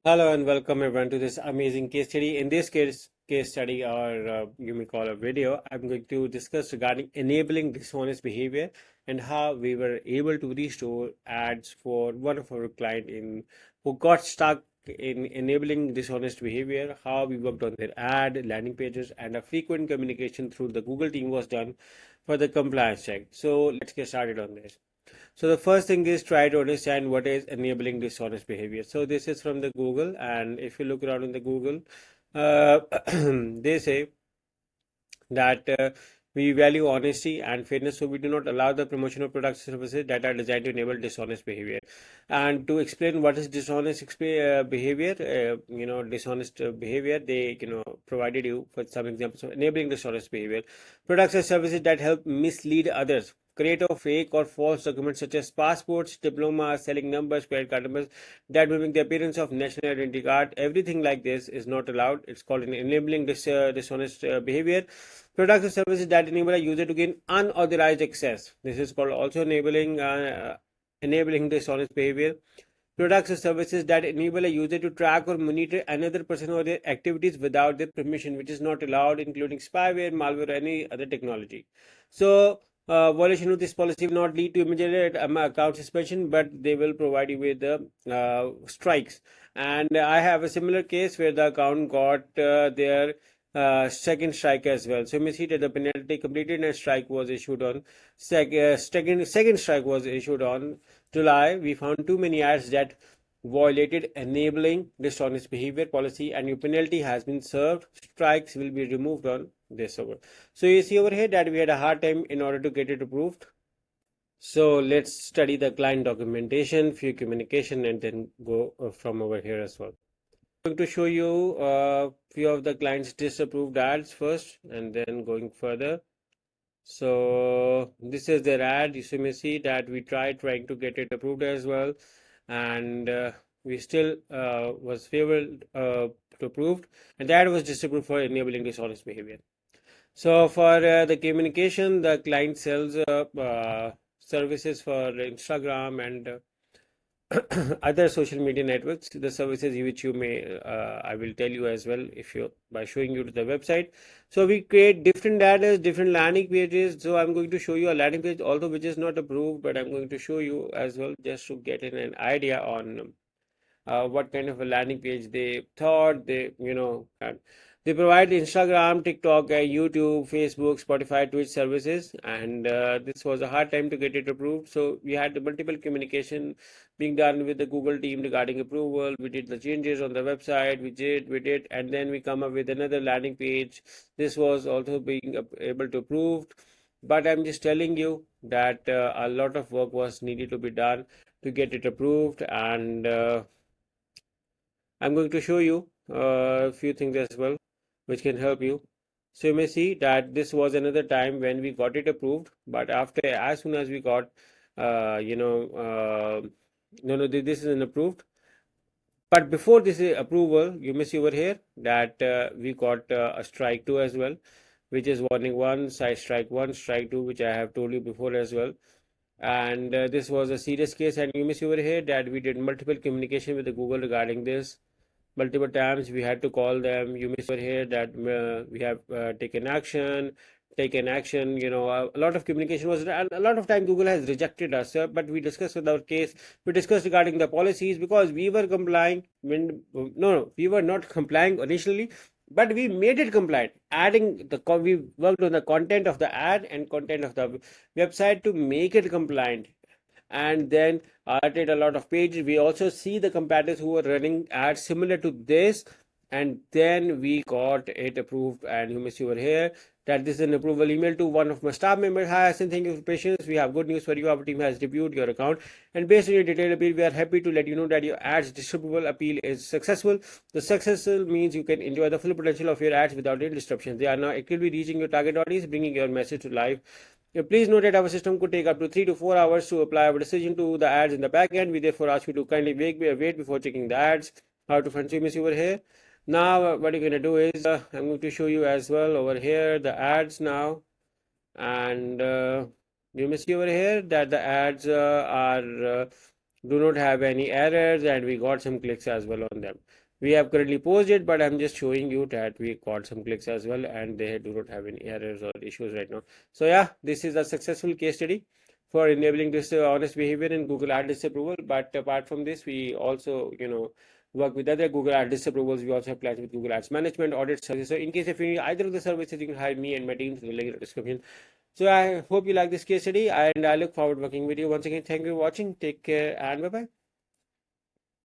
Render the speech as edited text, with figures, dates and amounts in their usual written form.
Hello and welcome everyone to this amazing case study. In this case study, or you may call a video, I'm going to discuss regarding enabling dishonest behavior and how we were able to restore ads for one of our client in who got stuck in enabling dishonest behavior. How we worked on their ad landing pages and a frequent communication through the Google team was done for the compliance check. So let's get started on this. So the first thing is try to understand what is enabling dishonest behavior. So this is from the Google, and if you look around in the Google, uh, they say that we value honesty and fairness, so we do not allow the promotion of products and services that are designed to enable dishonest behavior. And to explain what is dishonest behavior, dishonest behavior, they provided you for some examples of enabling dishonest behavior. Products and services that help mislead others, create or fake or false documents such as passports, diplomas, selling numbers, credit card numbers that mimic the appearance of national identity card. Everything like this is not allowed. It's called an enabling dishonest behavior. Products or services that enable a user to gain unauthorized access. This is called also enabling dishonest behavior. Products or services that enable a user to track or monitor another person or their activities without their permission, which is not allowed, including spyware, malware, or any other technology. So, violation of this policy will not lead to immediate account suspension, but they will provide you with the strikes. And I have a similar case where the account got their second strike as well. So you may see that the penalty completed and strike was issued on second strike was issued on July. We found too many ads that violated enabling dishonest behavior policy, and your penalty has been served. Strikes will be removed on this over. So you see over here that we had a hard time in order to get it approved. So let's study the client documentation, few communication, and then go from over here as well. I'm going to show you a few of the clients disapproved ads first, and then going further. So this is their ad. You may see that we tried trying to get it approved as well, and we still was favored to approved, and that was disapproved for enabling dishonest behavior. So for the communication, the client sells services for Instagram and other social media networks, the services which you may I will tell you as well if you by showing you to the website. So we create different ads, different landing pages. So I'm going to show you a landing page, although which is not approved, but I'm going to show you as well just to get an idea on what kind of a landing page they thought they provide Instagram, TikTok, YouTube, Facebook, Spotify, Twitch services, and this was a hard time to get it approved. So we had multiple communication being done with the Google team regarding approval. We did the changes on the website. We did, and then we come up with another landing page. This was also being able to approved. But I'm just telling you that a lot of work was needed to be done to get it approved, and I'm going to show you a few things as well which can help you. So you may see that this was another time when we got it approved, but after as soon as we got no, this isn't approved. But before this approval, you may see over here that we got a strike 2 as well, which is warning 1, side strike 1, strike 2, which I have told you before as well. And this was a serious case, and you may see over here that we did multiple communication with the Google regarding this. Multiple times we had to call them. You may hear that we have taken action. A lot of communication was, and a lot of time Google has rejected us. But we discussed with our case. We discussed regarding the policies because we were complying. No, we were not complying initially, but we made it compliant. Adding we worked on the content of the ad and content of the website to make it compliant, and then added a lot of pages. We also see the competitors who were running ads similar to this, and then we got it approved. And you may see over here that this is an approval email to one of my staff members. Hi Hassan, thank you for patience. We have good news for you. Our team has reviewed your account, and based on your detailed appeal, we are happy to let you know that your ads disapproval appeal is successful. The successful means you can enjoy the full potential of your ads without any disruptions. They are now actively reaching your target audience, bringing your message to life. Please note that our system could take up to 3 to 4 hours to apply our decision to the ads in the backend. We therefore ask you to kindly wait before checking the ads. How to find CMS over here. Now what you're going to do is I'm going to show you as well over here the ads now, and you may see over here that the ads are do not have any errors, and we got some clicks as well on them. We have currently posted, but I'm just showing you that we got some clicks as well, and they do not have any errors or issues right now. So yeah, this is a successful case study for enabling this honest behavior in Google Ad Disapproval. But apart from this, we also, work with other Google Ad Disapprovals. We also have plans with Google Ads Management, audit services. So in case if you need either of the services, you can hire me and my team through the link in the description. So I hope you like this case study, and I look forward to working with you. Once again, thank you for watching. Take care and bye bye.